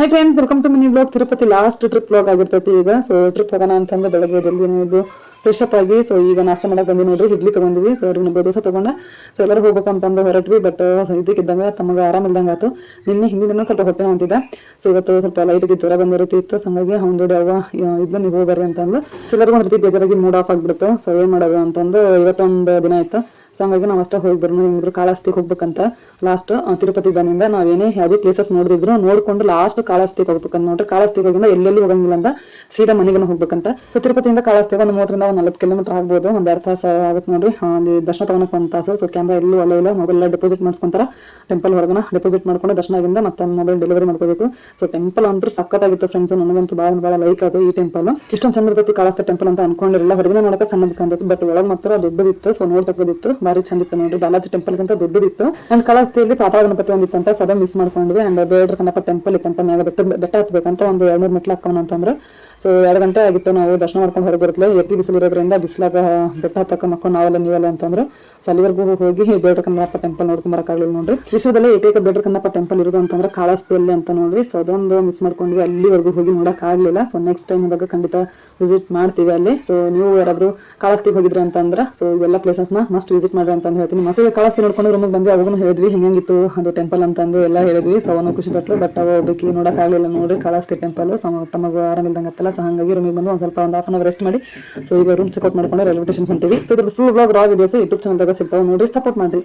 Hi friends, welcome to mini blog. Tirupati last trip blog ಆಗಿರ್ತೈತಿ ಈಗ. So trip ಹೋಗೋಣ ಅಂತಂದು ಬೆಳಗ್ಗೆ ಜಲ್ದಿನೇ ಇದು ಫ್ರೆಶ್ ಅಪ್ ಆಗಿ ಸೊ ಈಗ ನಾಷ್ಟ ಮಾಡಕ್ ಬಂದಿ ನೋಡ್ರಿ. ಇಡ್ಲಿ ತಗೊಂಡಿವಿ. ಸೊ ಅವ್ರಿಗೆ ದೋಸೆ ತಗೊಂಡ ಸೊ ಎಲ್ಲರೂ ಹೋಗ್ಬೇಕಂತಂದು ಹೊರಟ್ವಿ. ಬಟ್ ಇದಕ್ಕಿದ್ದಂಗೆ ತಮಗೆ ಆರಾಮಿಲ್ದಂಗೆ ಆಯ್ತು. ಹಿಂದಿನ ದಿನ ಸ್ವಲ್ಪ ಹೊಟ್ಟೆ ಹೊಂತಿದ್ದ. ಸೊ ಇವತ್ತು ಸ್ವಲ್ಪ ಲೈಟ್ಗೆ ಜ್ವರ ಬಂದ ರೀತಿ ಇತ್ತು. ಸೊ ಹಂಗಾಗಿ ಅವ್ನು ಅವ್ವ ಇದ್ಲು ನೀವು ಹೋಗ್ಬರ್ರಿ ಅಂತಂದು. ಸೊ ಎಲ್ಲರಿಗೂ ಒಂದು ರೀತಿ ಬೇಜಾರಾಗಿ ಮೂಡ್ ಆಫ್ ಆಗ್ಬಿಡ್ತು. ಸೊ ಏನ್ ಮಾಡೋದು ಅಂತಂದು ಇವತ್ತೊಂದು ದಿನ ಆಯ್ತು. ಸೊ ಹಂಗಾಗಿ ನಾವು ಅಷ್ಟೇ ಹೋಗಿ ಬರ್ನು. ಹೆಂಗಿದ್ರು ಕಾಳಹಸ್ತಿಗೆ ಹೋಗ್ಬೇಕಂತ ಲಾಸ್ಟ್ ತಿರುಪತಿ ಬಂದಿಂದ ನಾವೇನೇ ಯಾವುದೇ ಪ್ಲೇಸಸ್ ನೋಡಿದ್ರು ನೋಡ್ಕೊಂಡು ಲಾಸ್ಟ್ ಕಾಳಹಸ್ತಿಗೆ ಹೋಗ್ಬೇಕಂತ ನೋಡ್ರಿ. ಕಾಳಹಸ್ತಿಗೆ ಹೋಗಿಂದ ಎಲ್ಲೆಲ್ಲೂ ಹೋಗಂಗಿಲ್ಲ ಅಂತ ಸೀದಾ ಮನೆಗೆ ಹೋಗ್ಬೇಕಂತ. ಸೊ ತಿರುಪತಿಯಿಂದ ಕಾಳಹಸ್ತಿಗೆ ಒಂದು 30ರಿಂದ 40 ಕಿಲೋಮೀಟರ್ ಆಗ್ಬೋದು. ಒಂದ್ 2 ತಾಸು ಆಗುತ್ತೆ ನೋಡ್ರಿ. ಅಲ್ಲಿ ದರ್ಶನ ತಗೊಳಕ್ 1 ತಾಸು. ಸೊ ಕ್ಯಾಮ್ರಾ ಎಲ್ಲೂ ಅಲ್ಲ ಮೊಬೈಲ್ ಡೆಪಾಸಿಟ್ ಮಾಡ್ಸ್ಕೊಂತಾರ. ಟೆಂಪಲ್ ಹೊರಗನ ಡೆಪಾಸಿಟ್ ಮಾಡ್ಕೊಂಡು ದರ್ಶನದಿಂದ ಮತ್ತೆ ಮೊಬೈಲ್ ಡೆಲಿವರಿ ಮಾಡ್ಕೋಬೇಕು. ಸೊ ಟೆಂಪಲ್ ಅಂತೂ ಸಕ್ಕತ್ತಾಗಿತ್ತು ಫ್ರೆಂಡ್ಸ್. ನನಗಂತೂ ಬಹಳ ಲೈಕ್ ಅದು ಈ ಟೆಂಪಲ್. ಇಷ್ಟೊಂದು ಚಂದ ಇರ್ತೈತಿ ಕಾಳಹಸ್ತಿ ಟೆಂಪಲ್ ಅಂತ ಅನ್ಕೊಂಡಿರಲಿಲ್ಲ. ಹೊರಗಿನ ನೋಡಕ್ಕೆ ಸಣ್ಣದ್ ಕಾಣ್ತೈತಿ, ಬಟ್ ಒಳಗ್ ಮಾತ್ರ ದೊಡ್ಡದಿತ್ತು. ಸೊ ನೋಡ್ತಕ್ಕದಿತ್ತು, ಬಾರಿ ಚಂದಿತ್ತು ನೋಡ್ರಿ. ಬಾಲಾಜಿ ಟೆಂಪಲ್ ಗಿಂತ ದೊಡ್ಡದಿತ್ತು. ಅಂಡ್ ಕಾಳಹಸ್ತಿಯಲ್ಲಿ ಪಾತಾಳ ಗಣಪತಿ ಒಂದಿತ್ತಂತ. ಸೊ ಅದನ್ನ ಮಿಸ್ ಮಾಡ್ಕೊಂಡ್ವಿ. ಅಂಡ್ ಬೇಡ್ರ ಕಣ್ಣಪ್ಪ ಟೆಂಪಲ್ ಇತ್ತಂತ. ಮ್ಯಾಗ ಬೆಟ್ಟ ಹತ್ಬೇಕಂತ ಒಂದು 200 ಮೆಟ್ಲು ಹಾಕವನ ಅಂತಂದ್ರೆ. ಸೊ 2 ಗಂಟೆ ಆಗಿತ್ತು ನಾವು ದರ್ಶನ ಮಾಡ್ಕೊಂಡು ಹೊರಗೆ ಬರ್ತಲೆ. ಎತ್ತಿ ಬಿಸಿಲು ಇರೋದ್ರಿಂದ ಬಿಸಿಲಾಗ ಬೆಟ್ಟ ಹತ್ತಕ್ಕ ಮಕ್ಕೊಂಡು ನೀವಲ್ಲ ಅಂತಂದ್ರು. ಸೊ ಅಲ್ಲಿವರೆಗೂ ಹೋಗಿ ಬೇಡ್ರ ಕಣ್ಣಪ್ಪ ಟೆಂಪಲ್ ನೋಡ್ಕೊಂಡ್ ಬರಕಾಗ್ಲಿಲ್ಲ ನೋಡ್ರಿ. ವಿಶ್ವದಲ್ಲೇ ಏಕೈಕ ಬೇಡ್ರ ಕಣ್ಣಪ್ಪ ಟೆಂಪಲ್ ಇರೋದು ಅಂತಂದ್ರೆ ಕಾಳಹಸ್ತಿಯಲ್ಲಿ ಅಂತ ನೋಡ್ರಿ. ಸೊ ಅದೊಂದು ಮಿಸ್ ಮಾಡ್ಕೊಂಡ್ವಿ. ಅಲ್ಲಿವರೆಗೂ ಹೋಗಿ ನೋಡಕ್ ಆಗ್ಲಿಲ್ಲ. ಸೊ ನೆಕ್ಸ್ಟ್ ಟೈಮ್ ಆದಾಗ ಖಂಡಿತ ವಿಸಿಟ್ ಮಾಡ್ತೀವಿ ಅಲ್ಲಿ. ಸೊ ನೀವು ಯಾರಾದ್ರೂ ಕಾಳಹಸ್ತಿಗೆ ಹೋಗಿದ್ರಿ ಅಂತಂದ್ರೆ ಸೊ ಇವೆಲ್ಲ ಪ್ಲೇಸಸ್ ನ ಮಸ್ಟ್ ವಿಸಿಟ್ ಮಾಡ್ರಿ ಅಂತ ಹೇಳ್ತೀನಿ. ಮಸೂರಿ ಕಾಳಹಸ್ತಿ ನೋಡ್ಕೊಂಡು ರೂಮಿಗೆ ಬಂದ್ವಿ. ಅವಾಗೂ ಹೇಳಿದ್ವಿ ಹೆಂಗಿತ್ತು ಅದು ಟೆಂಪಲ್ ಅಂತಂದು ಎಲ್ಲ ಹೇಳಿದ್ವಿ. ಸೊ ಅವನು ಖುಷಿ ಪಟ್ಲು. ಬಟ್ ಅವ ಹೋಗ್ಬೇಕು ನೋಡಕ್ ಆಗ್ಲಿಲ್ಲ ನೋಡ್ರಿ ಕಾಳಹಸ್ತಿ ಟೆಂಪಲ್. ಸೊ ತಮಗೆ ಆರಾಮಿಲ್ದಂಗತ್ತಲ್ಲ. ಸೊ ಹಂಗಾಗಿ ರೂಮಿಗೆ ಬಂದು ಒಂದ್ ಸ್ವಲ್ಪ ಒಂದು ಹಾಫ್ ಅನ್ ಅವರ್ ರೆಸ್ಟ್ ಮಾಡಿ ಸೊ ಈಗ ರೂಮ್ ಚೆಕ್ಔಟ್ ಮಾಡ್ಕೊಂಡು ರೈಲ್ವೆ ಸ್ಟೇಷನ್ ಹೊಂಟಿವಿ. ಸೊ ಇದ್ರ ಫುಲ್ ಬ್ಲಾಗ್ ರಾ ವಿಡಿಯೋಸ್ ಯೂಟ್ಯೂಬ್ ಚಾನಲ್ದಾಗ ಸಿಗ್ತಾವೆ ನೋಡ್ರಿ. ಸಪೋರ್ಟ್ ಮಾಡ್ರಿ.